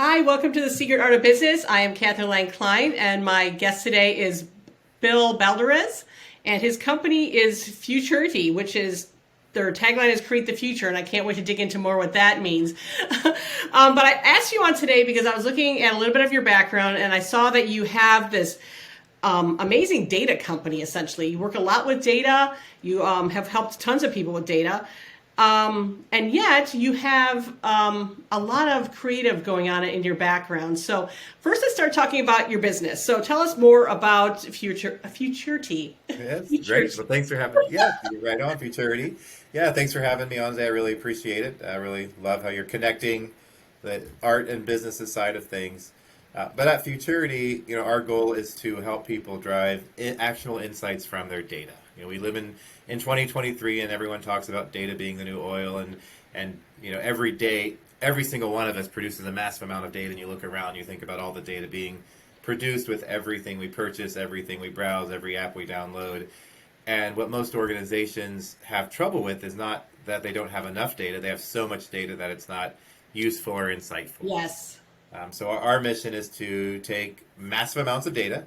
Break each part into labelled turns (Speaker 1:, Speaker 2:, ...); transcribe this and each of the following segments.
Speaker 1: Hi, welcome to the Secret Art of Business. I am Catherine Lang-Cline, and my guest today is Bill Balderaz, and his company is Futurity, which is their tagline is "Create the Future," and I can't wait to dig into more what that means. But I asked you on today because I was looking at a little bit of your background, and I saw that you have this amazing data company. Essentially, you work a lot with data. You have helped tons of people with data. And yet you have a lot of creative going on in your background. So first let's start talking about your business. So tell us more about Futurity.
Speaker 2: Yes, great.
Speaker 1: Futurity.
Speaker 2: Well, thanks for having Yeah, you're right on, Futurity. Yeah, thanks for having me on today. I really appreciate it. I really love how you're connecting the art and businesses side of things. But at Futurity, our goal is to help people drive actionable insights from their data. We live in 2023, and everyone talks about data being the new oil, and every day, every single one of us produces a massive amount of data, and you look around, you think about all the data being produced with everything we purchase, everything we browse, every app we download. And what most organizations have trouble with is not that they don't have enough data, they have so much data that it's not useful or insightful.
Speaker 1: Yes.
Speaker 2: So our mission is to take massive amounts of data,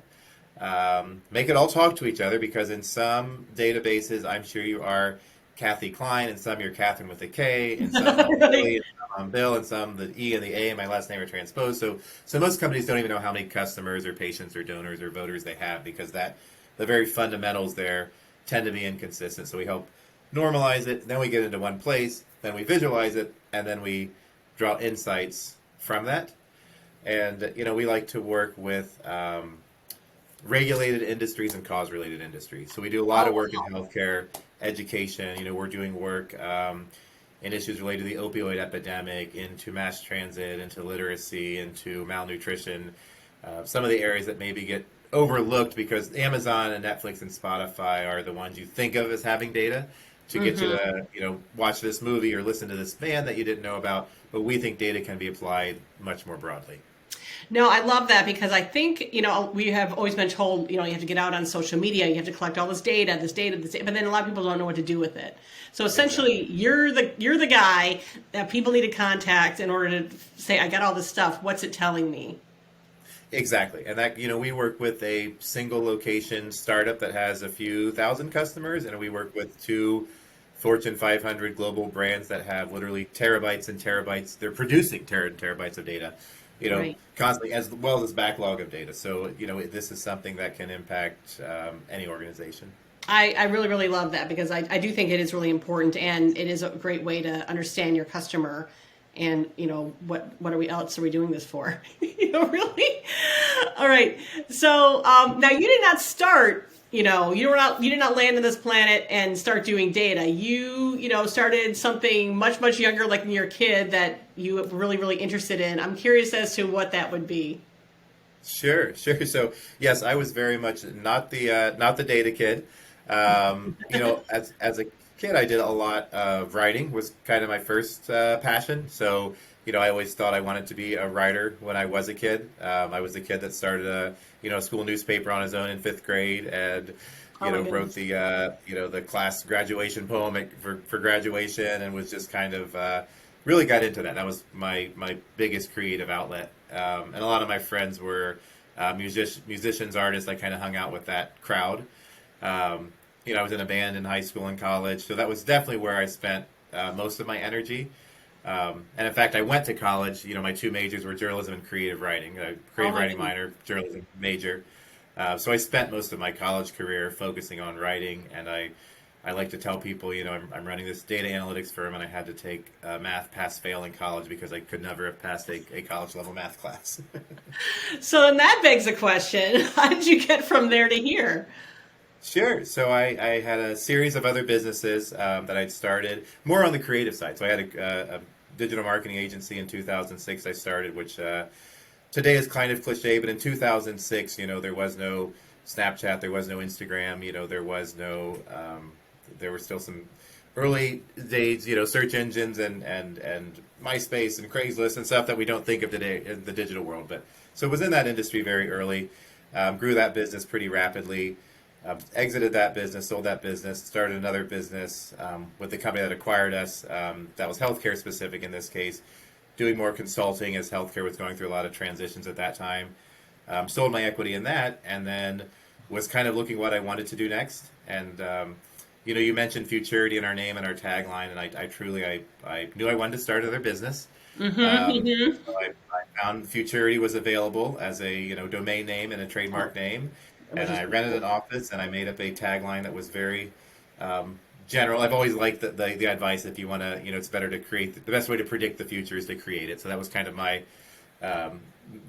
Speaker 2: make it all talk to each other, because in some databases, I'm sure you are Kathy Klein, and some you're Catherine with a K, and some I'm Billy,
Speaker 1: Right.
Speaker 2: and some I'm Bill, and some the E and the A and my last name are transposed. So most companies don't even know how many customers or patients or donors or voters they have, because the very fundamentals there tend to be inconsistent. So we help normalize it, then we get into one place, then we visualize it, and then we draw insights from that. And we like to work with regulated industries and cause-related industries. So we do a lot of
Speaker 1: Oh,
Speaker 2: work in healthcare, education. We're doing work in issues related to the opioid epidemic, into mass transit, into literacy, into malnutrition. Some of the areas that maybe get overlooked because Amazon and Netflix and Spotify are the ones you think of as having data to get you
Speaker 1: wow.
Speaker 2: to watch this movie or listen to this band that you didn't know about. But we think data can be applied much more broadly.
Speaker 1: No, I love that because I think, we have always been told, you have to get out on social media, you have to collect all this data, but then a lot of people don't know what to do with it. So essentially,
Speaker 2: Exactly.
Speaker 1: you're the guy that people need to contact in order to say, I got all this stuff. What's it telling me?
Speaker 2: Exactly. And that, we work with a single location startup that has a few thousand customers, and we work with two Fortune 500 global brands that have literally terabytes and terabytes. They're producing terabytes of data,
Speaker 1: Right.
Speaker 2: constantly, as well as backlog of data. So, this is something that can impact any organization.
Speaker 1: I really, really love that because I do think it is really important and it is a great way to understand your customer and what else are we doing this for? Really. All right. So now you did not start. You did not land on this planet and start doing data. You started something much, much younger, like when you're a kid, that you were really, really interested in. I'm curious as to what that would be.
Speaker 2: Sure, sure. So yes, I was very much not the data kid. As a kid, I did a lot of writing. Was kind of my first passion. So I always thought I wanted to be a writer when I was a kid. I was the kid that started a school newspaper on his own in fifth grade, and
Speaker 1: Oh my
Speaker 2: wrote
Speaker 1: goodness.
Speaker 2: the class graduation poem for graduation, and was just kind of really got into that. That was my biggest creative outlet. And a lot of my friends were musicians, artists. I kind of hung out with that crowd. I was in a band in high school and college, so that was definitely where I spent most of my energy. And in fact, I went to college. My two majors were journalism and creative writing.
Speaker 1: Oh
Speaker 2: Creative
Speaker 1: my
Speaker 2: writing
Speaker 1: goodness.
Speaker 2: minor, journalism major. So I spent most of my college career focusing on writing, and I like to tell people, I'm running this data analytics firm, and I had to take math pass fail in college because I could never have passed a college level math class.
Speaker 1: So then that begs the question: how did you get from there to here?
Speaker 2: Sure. So I had a series of other businesses that I'd started more on the creative side. So I had a digital marketing agency in 2006 I started, which today is kind of cliche, but in 2006, there was no Snapchat, there was no Instagram, there were still some early days, search engines and MySpace and Craigslist and stuff that we don't think of today in the digital world. But so it was in that industry very early, grew that business pretty rapidly. Exited that business, sold that business, started another business with the company that acquired us. That was healthcare specific in this case. doing more consulting as healthcare was going through a lot of transitions at that time. Sold my equity in that, and then was kind of looking what I wanted to do next. And you mentioned futurity in our name and our tagline, and I truly I knew I wanted to start another business. So I found futurity was available as a domain name and a trademark name,
Speaker 1: Which
Speaker 2: and
Speaker 1: is
Speaker 2: I
Speaker 1: pretty
Speaker 2: rented
Speaker 1: cool.
Speaker 2: an office and I made up a tagline that was very general. I've always liked the advice, if you want to, it's better to create the best way to predict the future is to create it. So that was kind of um,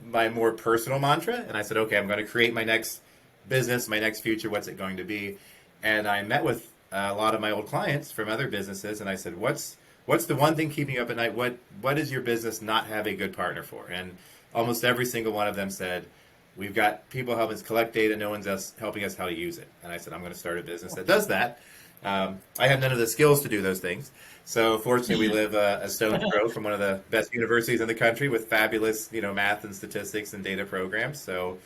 Speaker 2: my more personal mantra, and I said, okay, I'm going to create my next business, my next future. What's it going to be? And I met with a lot of my old clients from other businesses, and I said, what's the one thing keeping you up at night? What does your business not have a good partner for? And almost every single one of them said, we've got people helping us collect data, no one's helping us how to use it. And I said, I'm going to start a business that does that. I have none of the skills to do those things. So fortunately, we live a stone's throw from one of the best universities in the country with fabulous, math and statistics and data programs. So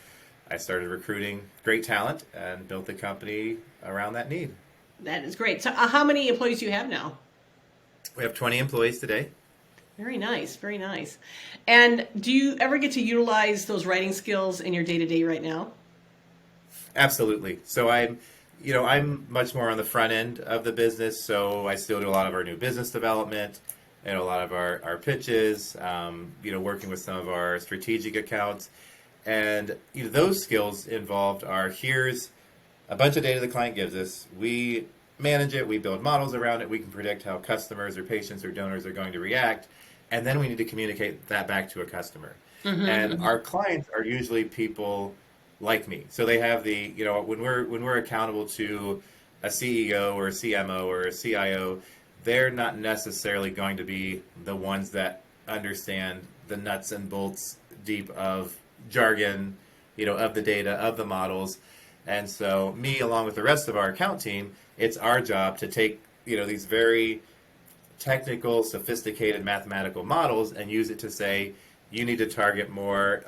Speaker 2: I started recruiting great talent and built the company around that need.
Speaker 1: That is great. So, how many employees do you have now?
Speaker 2: We have 20 employees today.
Speaker 1: Very nice, very nice. And do you ever get to utilize those writing skills in your day to day right now?
Speaker 2: Absolutely. So I'm much more on the front end of the business. So I still do a lot of our new business development, a lot of our pitches, working with some of our strategic accounts. And those skills involved are, here's a bunch of data the client gives us. We manage it. We build models around it. We can predict how customers or patients or donors are going to react. And then we need to communicate that back to a customer. And our clients are usually people like me. So they have when we're accountable to a CEO or a CMO or a CIO, they're not necessarily going to be the ones that understand the nuts and bolts deep of jargon, of the data, of the models. And so me, along with the rest of our account team, it's our job to take, these very technical, sophisticated mathematical models and use it to say, you need to target more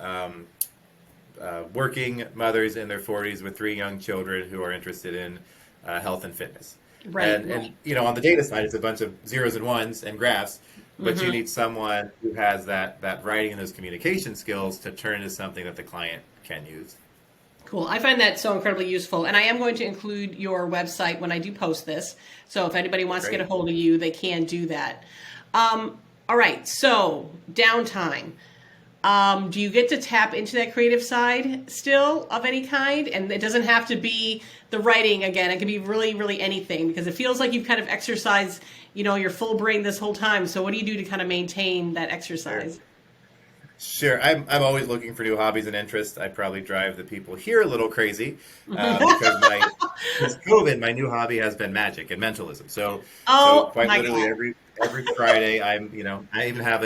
Speaker 2: working mothers in their 40s with 3 young children who are interested in health and fitness.
Speaker 1: Right,
Speaker 2: And on the data side, it's a bunch of zeros and ones and graphs, but you need someone who has that writing and those communication skills to turn into something that the client can use.
Speaker 1: Cool. I find that so incredibly useful. And I am going to include your website when I do post this. So if anybody wants to
Speaker 2: Great.
Speaker 1: get a hold of you, they can do that. All right. So downtime. Do you get to tap into that creative side still of any kind? And it doesn't have to be the writing again. It can be really, really anything, because it feels like you've kind of exercised, your full brain this whole time. So what do you do to kind of maintain that exercise?
Speaker 2: Sure. I'm always looking for new hobbies and interests. I probably drive the people here a little crazy because COVID, my new hobby has been magic and mentalism. So
Speaker 1: Oh
Speaker 2: quite
Speaker 1: my
Speaker 2: literally
Speaker 1: God.
Speaker 2: every Friday, I even have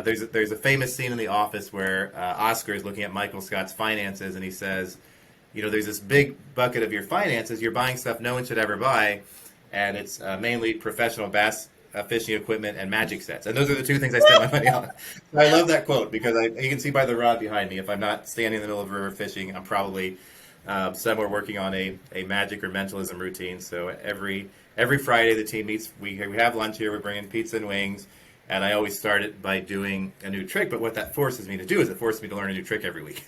Speaker 2: there's a famous scene in The Office where Oscar is looking at Michael Scott's finances and he says, there's this big bucket of your finances. You're buying stuff no one should ever buy, and it's mainly professional bass fishing equipment and magic sets. And those are the 2 things I spend my money on. So I love that quote because you can see by the rod behind me, if I'm not standing in the middle of a river fishing, I'm probably somewhere working on a magic or mentalism routine. So every Friday the team meets. We have lunch here. We're bringing pizza and wings. And I always start it by doing a new trick. But what that forces me to do is it forces me to learn a new trick every week.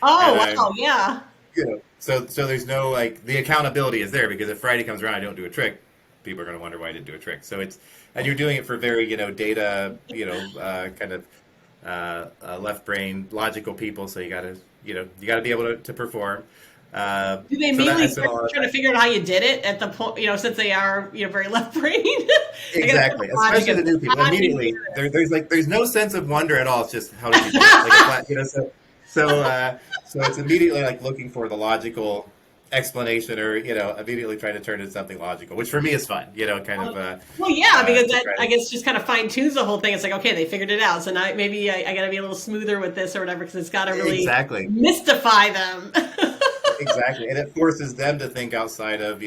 Speaker 1: Oh,
Speaker 2: and
Speaker 1: wow. Yeah.
Speaker 2: so there's no the accountability is there, because if Friday comes around I don't do a trick, people are going to wonder why I didn't do a trick. So and you're doing it for very data kind of left brain logical people. So you got to be able to perform.
Speaker 1: Do they
Speaker 2: So that I
Speaker 1: immediately
Speaker 2: spend a
Speaker 1: start
Speaker 2: lot of
Speaker 1: trying
Speaker 2: time.
Speaker 1: to figure out how you did it at the point, since they are, very left brained?
Speaker 2: Exactly, especially the new people. Immediately, there's no sense of wonder at all. It's just how did you do it? So it's immediately looking for the logical explanation, or immediately trying to turn it into something logical, which for me is fun. Kind of
Speaker 1: Well, yeah, because
Speaker 2: to
Speaker 1: that,
Speaker 2: try
Speaker 1: I
Speaker 2: to
Speaker 1: guess, just kind of fine tunes the whole thing. It's like, okay, they figured it out. So now maybe I got to be a little smoother with this or whatever, because it's got to really
Speaker 2: exactly.
Speaker 1: mystify them.
Speaker 2: Exactly, and it forces them to think outside of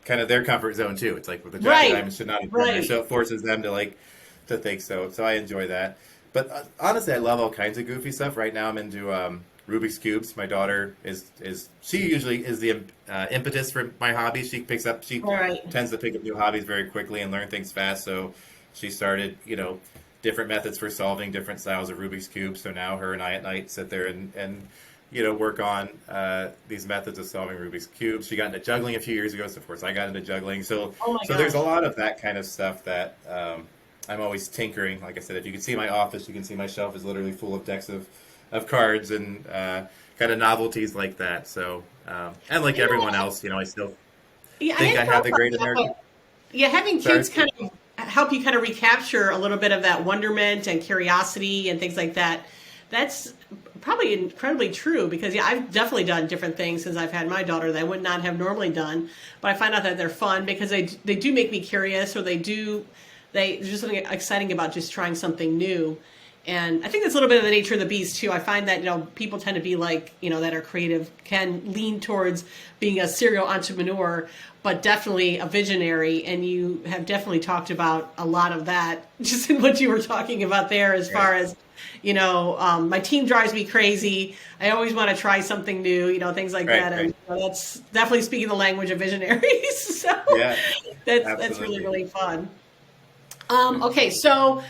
Speaker 2: kind of their comfort zone too. It's like with the Jack of
Speaker 1: Right,
Speaker 2: Diamonds should not have been there,
Speaker 1: right.
Speaker 2: so it forces them to think so. So I enjoy that. But honestly, I love all kinds of goofy stuff. Right now, I'm into Rubik's cubes. My daughter is she usually is the impetus for my hobby. She
Speaker 1: Right.
Speaker 2: tends to pick up new hobbies very quickly and learn things fast. So she started different methods for solving different styles of Rubik's Cube. So now her and I at night sit there and work on these methods of solving Rubik's Cube. She got into juggling a few years ago, so of course I got into juggling. So
Speaker 1: Oh my
Speaker 2: there's a
Speaker 1: gosh.
Speaker 2: lot of that kind of stuff that I'm always tinkering. Like I said, if you can see my office, you can see my shelf is literally full of decks of cards and kind of novelties like that. So and like
Speaker 1: You know,
Speaker 2: everyone else, I still
Speaker 1: yeah, I
Speaker 2: think I
Speaker 1: hadn't
Speaker 2: have
Speaker 1: thought
Speaker 2: the
Speaker 1: about
Speaker 2: great
Speaker 1: that,
Speaker 2: American.
Speaker 1: but yeah, having
Speaker 2: Sorry.
Speaker 1: kids kind of help you kind of recapture a little bit of that wonderment and curiosity and things like that. That's probably incredibly true because yeah, I've definitely done different things since I've had my daughter that I would not have normally done, but I find out that they're fun because they do make me curious, or there's just something exciting about just trying something new. And I think that's a little bit of the nature of the beast too. I find that people tend to be like that are creative can lean towards being a serial entrepreneur, but definitely a visionary. And you have definitely talked about a lot of that just in what you were talking about there, as far as my team drives me crazy. I always want to try something new, things like
Speaker 2: Right,
Speaker 1: that.
Speaker 2: right.
Speaker 1: And that's definitely speaking the language of visionaries. So
Speaker 2: Yeah,
Speaker 1: that's really,
Speaker 2: absolutely.
Speaker 1: really fun. Okay, so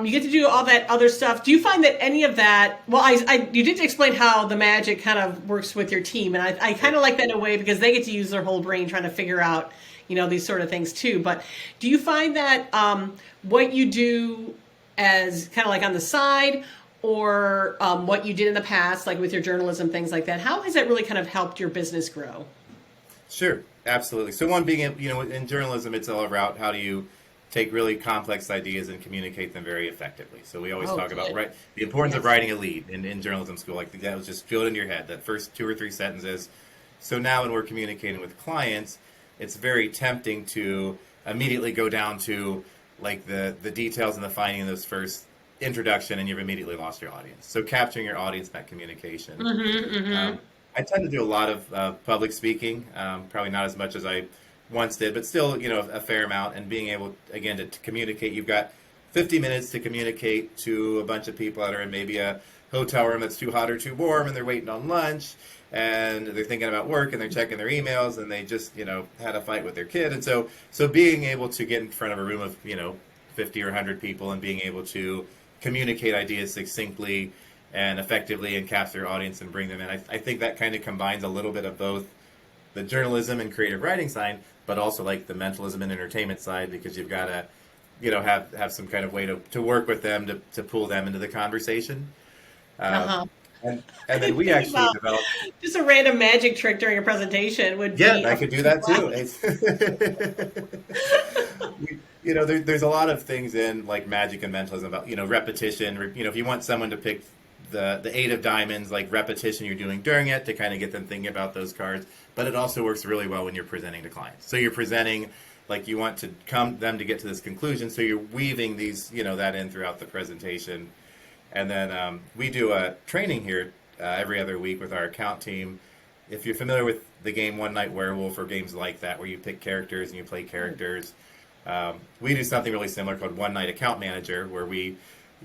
Speaker 1: you get to do all that other stuff. Do you find that any of that? Well, you did explain how the magic kind of works with your team, and I kind of like that in a way because they get to use their whole brain trying to figure out these sort of things too. But do you find that what you do as kind of like on the side, or what you did in the past, like with your journalism, things like that, how has that really kind of helped your business grow?
Speaker 2: Sure, absolutely. So one being, in journalism, it's all about how do you take really complex ideas and communicate them very effectively. So we always
Speaker 1: Oh,
Speaker 2: talk about
Speaker 1: good.
Speaker 2: the importance of
Speaker 1: Yes.
Speaker 2: writing a lead in journalism school. Like that was just drilled into your head, that first 2 or 3 sentences. So now when we're communicating with clients, it's very tempting to immediately go down to like the details and the finding of this first introduction, and you've immediately lost your audience. So capturing your audience in that communication. I tend to do a lot of public speaking, probably not as much as I once did, but still, a fair amount. And being able, again, to communicate, you've got 50 minutes to communicate to a bunch of people that are in maybe a hotel room that's too hot or too warm, and they're waiting on lunch, and they're thinking about work, and they're checking their emails, and they just, had a fight with their kid. And so being able to get in front of a room of, 50 or 100 people and being able to communicate ideas succinctly and effectively and capture your audience and bring them in. I think that kind of combines a little bit of both the journalism and creative writing side, but also like the mentalism and entertainment side, because you've got to, have some kind of way to work with them to pull them into the conversation.
Speaker 1: Uh-huh.
Speaker 2: And then we
Speaker 1: Think
Speaker 2: actually
Speaker 1: about
Speaker 2: developed.
Speaker 1: just a random magic trick during a presentation would
Speaker 2: Yeah,
Speaker 1: be
Speaker 2: I
Speaker 1: a
Speaker 2: could do that too.
Speaker 1: blast.
Speaker 2: There's a lot of things in like magic and mentalism about repetition. If you want someone to pick the 8 of diamonds, like repetition you're doing during it to kind of get them thinking about those cards. But it also works really well when you're presenting to clients. So you're presenting like you want to them to get to this conclusion. So you're weaving these that in throughout the presentation. And then we do a training here every other week with our account team. If you're familiar with the game One Night Werewolf or games like that, where you pick characters and you play characters, we do something really similar called One Night Account Manager, where we,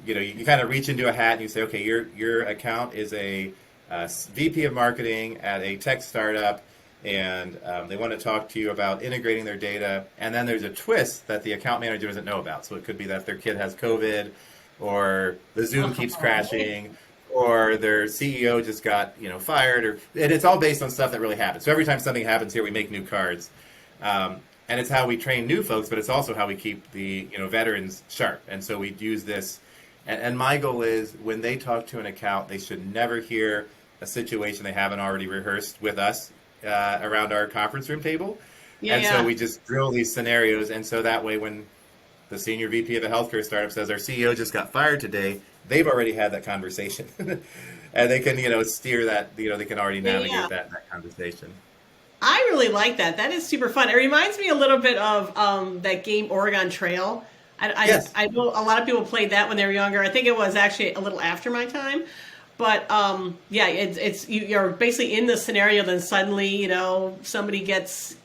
Speaker 2: you kind of reach into a hat and you say, okay, your account is a VP of marketing at a tech startup, and they want to talk to you about integrating their data. And then there's a twist that the account manager doesn't know about. So it could be that their kid has COVID, or the Zoom keeps crashing, or their CEO just got fired, and it's all based on stuff that really happens. So every time something happens here, we make new cards, and it's how we train new folks, but it's also how we keep the veterans sharp. And so we use this, and my goal is when they talk to an account, they should never hear a situation they haven't already rehearsed with us around our conference room table.
Speaker 1: Yeah,
Speaker 2: So we just drill these scenarios, and so that way when the senior VP of a healthcare startup says our CEO just got fired today, they've already had that conversation, and they can steer that. They can already navigate that conversation.
Speaker 1: I really like that. That is super fun. It reminds me a little bit of that game Oregon Trail.
Speaker 2: Yes.
Speaker 1: I know a lot of people played that when they were younger. I think it was actually a little after my time. But yeah, you're basically in the scenario, then suddenly somebody gets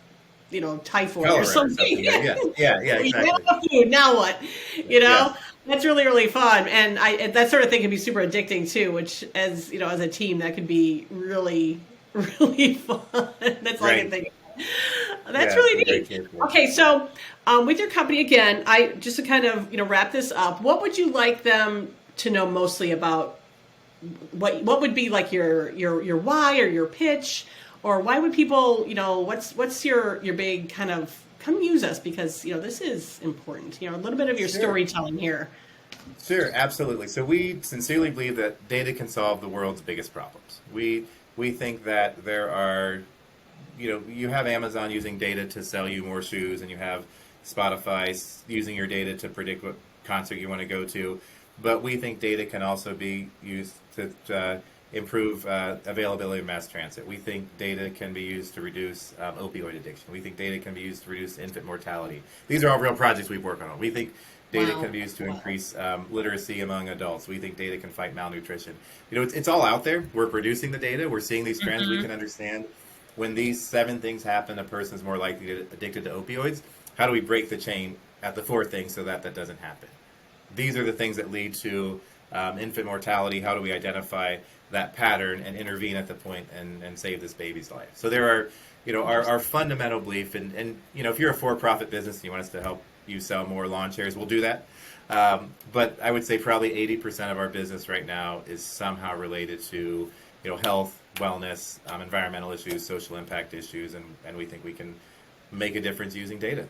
Speaker 1: typhoid
Speaker 2: Cholera
Speaker 1: or something.
Speaker 2: Yeah,
Speaker 1: You ran
Speaker 2: exactly.
Speaker 1: out of food. Now what?
Speaker 2: Yeah.
Speaker 1: That's really, really fun, and that sort of thing can be super addicting too. Which, as a team, that could be really, really fun. That's all I can
Speaker 2: Right.
Speaker 1: think of. That's
Speaker 2: Yeah, it's
Speaker 1: really
Speaker 2: a great
Speaker 1: neat.
Speaker 2: capability.
Speaker 1: Okay, so with your company again, I just to kind of wrap this up. What would you like them to know mostly about what would be like your why or your pitch, or why would people what's your big kind of come use us because this is important. A little bit of your
Speaker 2: Sure.
Speaker 1: storytelling here.
Speaker 2: Sure, absolutely. So we sincerely believe that data can solve the world's biggest problems. We think that there are, you have Amazon using data to sell you more shoes, and you have Spotify using your data to predict what concert you want to go to. But we think data can also be used to improve availability of mass transit. We think data can be used to reduce opioid addiction. We think data can be used to reduce infant mortality. These are all real projects we've worked on. We think data
Speaker 1: Wow.
Speaker 2: can be used to
Speaker 1: Wow.
Speaker 2: increase literacy among adults. We think data can fight malnutrition. It's all out there. We're producing the data. We're seeing these trends. We
Speaker 1: Hmm.
Speaker 2: can understand when these 7 things happen, a person is more likely to get addicted to opioids. How do we break the chain at the 4th thing so that that doesn't happen? These are the things that lead to infant mortality. How do we identify that pattern and intervene at the point and save this baby's life? So there are, our fundamental belief, and if you're a for-profit business and you want us to help you sell more lawn chairs, we'll do that. But I would say probably 80% of our business right now is somehow related to, health, wellness, environmental issues, social impact issues, and we think we can make a difference using data.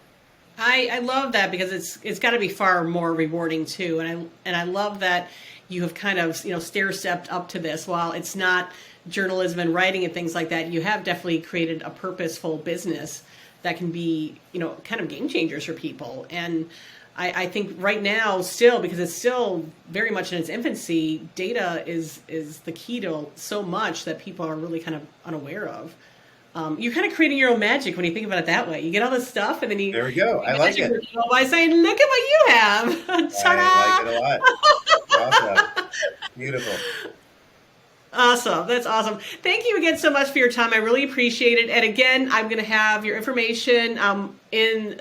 Speaker 1: I love that because it's got to be far more rewarding too, and I love that you have kind of stair stepped up to this. While it's not journalism and writing and things like that, you have definitely created a purposeful business that can be kind of game changers for people. And I think right now still, because it's still very much in its infancy, data is the key to so much that people are really kind of unaware of. You're kind of creating your own magic when you think about it that way. You get all this stuff, and then
Speaker 2: There we go. I like it.
Speaker 1: by saying, "Look at what you have!"
Speaker 2: I like it a
Speaker 1: Ta-da!
Speaker 2: lot. Awesome. Beautiful.
Speaker 1: Awesome. That's awesome. Thank you again so much for your time. I really appreciate it. And again, I'm going to have your information in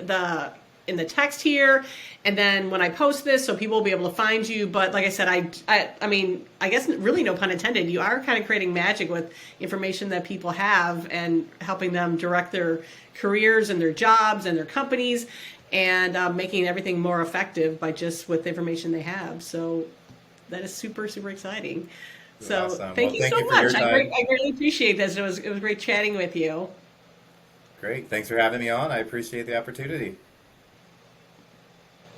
Speaker 1: the text here, and then when I post this, so people will be able to find you. But like I said, I mean, I guess really no pun intended. You are kind of creating magic with information that people have and helping them direct their careers and their jobs and their companies, and making everything more effective by just with the information they have. So that is super, super exciting. So
Speaker 2: Awesome.
Speaker 1: thank
Speaker 2: Well,
Speaker 1: you
Speaker 2: thank
Speaker 1: so
Speaker 2: you for your
Speaker 1: much.
Speaker 2: time.
Speaker 1: I greatly appreciate this. It was great chatting with you.
Speaker 2: Great. Thanks for having me on. I appreciate the opportunity.